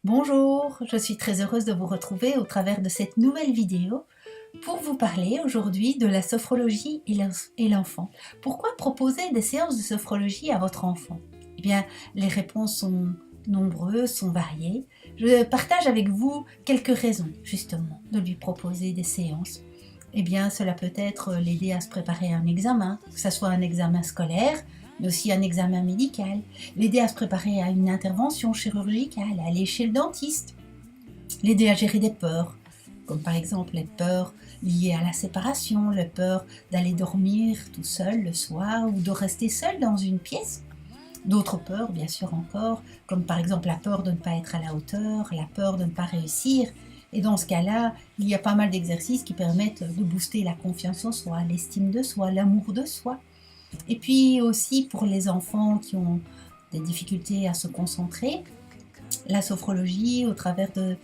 Bonjour, je suis très heureuse de vous retrouver au travers de cette nouvelle vidéo pour vous parler aujourd'hui de la sophrologie et l'enfant. Pourquoi proposer des séances de sophrologie à votre enfant? Eh bien, les réponses sont nombreuses, sont variées. Je partage avec vous quelques raisons justement de lui proposer des séances. Eh bien, cela peut être l'aider à se préparer à un examen, que ce soit un examen scolaire, mais aussi un examen médical, l'aider à se préparer à une intervention chirurgicale, à aller chez le dentiste, l'aider à gérer des peurs, comme par exemple les peurs liées à la séparation, les peurs d'aller dormir tout seul le soir ou de rester seul dans une pièce. D'autres peurs, bien sûr encore, comme par exemple la peur de ne pas être à la hauteur, la peur de ne pas réussir. Et dans ce cas-là, il y a pas mal d'exercices qui permettent de booster la confiance en soi, l'estime de soi, l'amour de soi. Et puis aussi pour les enfants qui ont des difficultés à se concentrer, la sophrologie, au travers de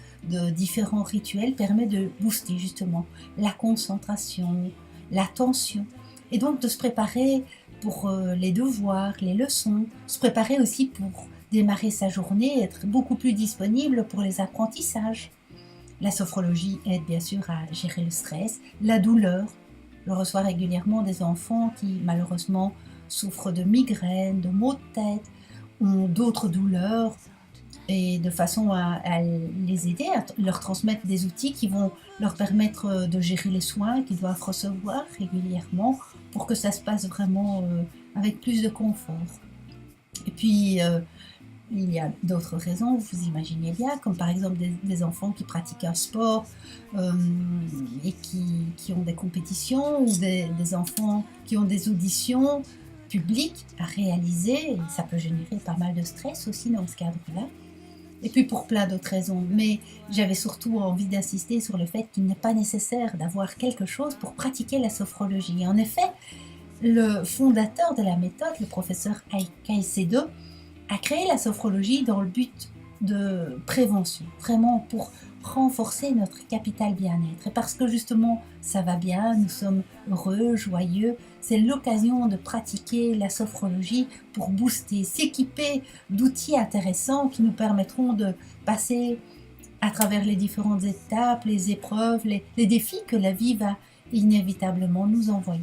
différents rituels, permet de booster justement la concentration, l'attention, et donc de se préparer pour les devoirs, les leçons, se préparer aussi pour démarrer sa journée, être beaucoup plus disponible pour les apprentissages. La sophrologie aide bien sûr à gérer le stress, la douleur. Je reçois régulièrement des enfants qui malheureusement souffrent de migraines, de maux de tête, ont d'autres douleurs, et de façon à les aider, à leur transmettre des outils qui vont leur permettre de gérer les soins qu'ils doivent recevoir régulièrement pour que ça se passe vraiment avec plus de confort. Et puis, il y a d'autres raisons, vous imaginez bien, comme par exemple des enfants qui pratiquent un sport euh, et qui ont des compétitions, ou des enfants qui ont des auditions publiques à réaliser, et ça peut générer pas mal de stress aussi dans ce cadre-là. Et puis pour plein d'autres raisons. Mais j'avais surtout envie d'insister sur le fait qu'il n'est pas nécessaire d'avoir quelque chose pour pratiquer la sophrologie. En effet, le fondateur de la méthode, le professeur Caicedo, a créé la sophrologie dans le but de prévention, vraiment pour renforcer notre capital bien-être. Et parce que justement ça va bien, nous sommes heureux, joyeux, c'est l'occasion de pratiquer la sophrologie pour booster, s'équiper d'outils intéressants qui nous permettront de passer à travers les différentes étapes, les épreuves, les défis que la vie va inévitablement nous envoyer.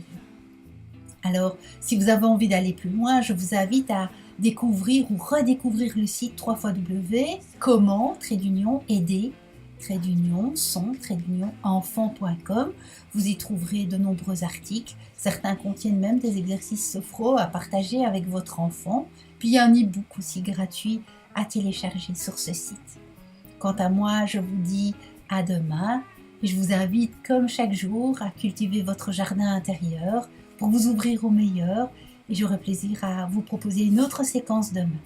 Alors, si vous avez envie d'aller plus loin, je vous invite à découvrir ou redécouvrir le site www.comment-aider-son-enfant.com. Vous y trouverez de nombreux articles. Certains contiennent même des exercices sophro à partager avec votre enfant. Puis il y a un e-book aussi gratuit à télécharger sur ce site. Quant à moi, je vous dis à demain et je vous invite, comme chaque jour, à cultiver votre jardin intérieur pour vous ouvrir au meilleur, et j'aurai plaisir à vous proposer une autre séquence demain.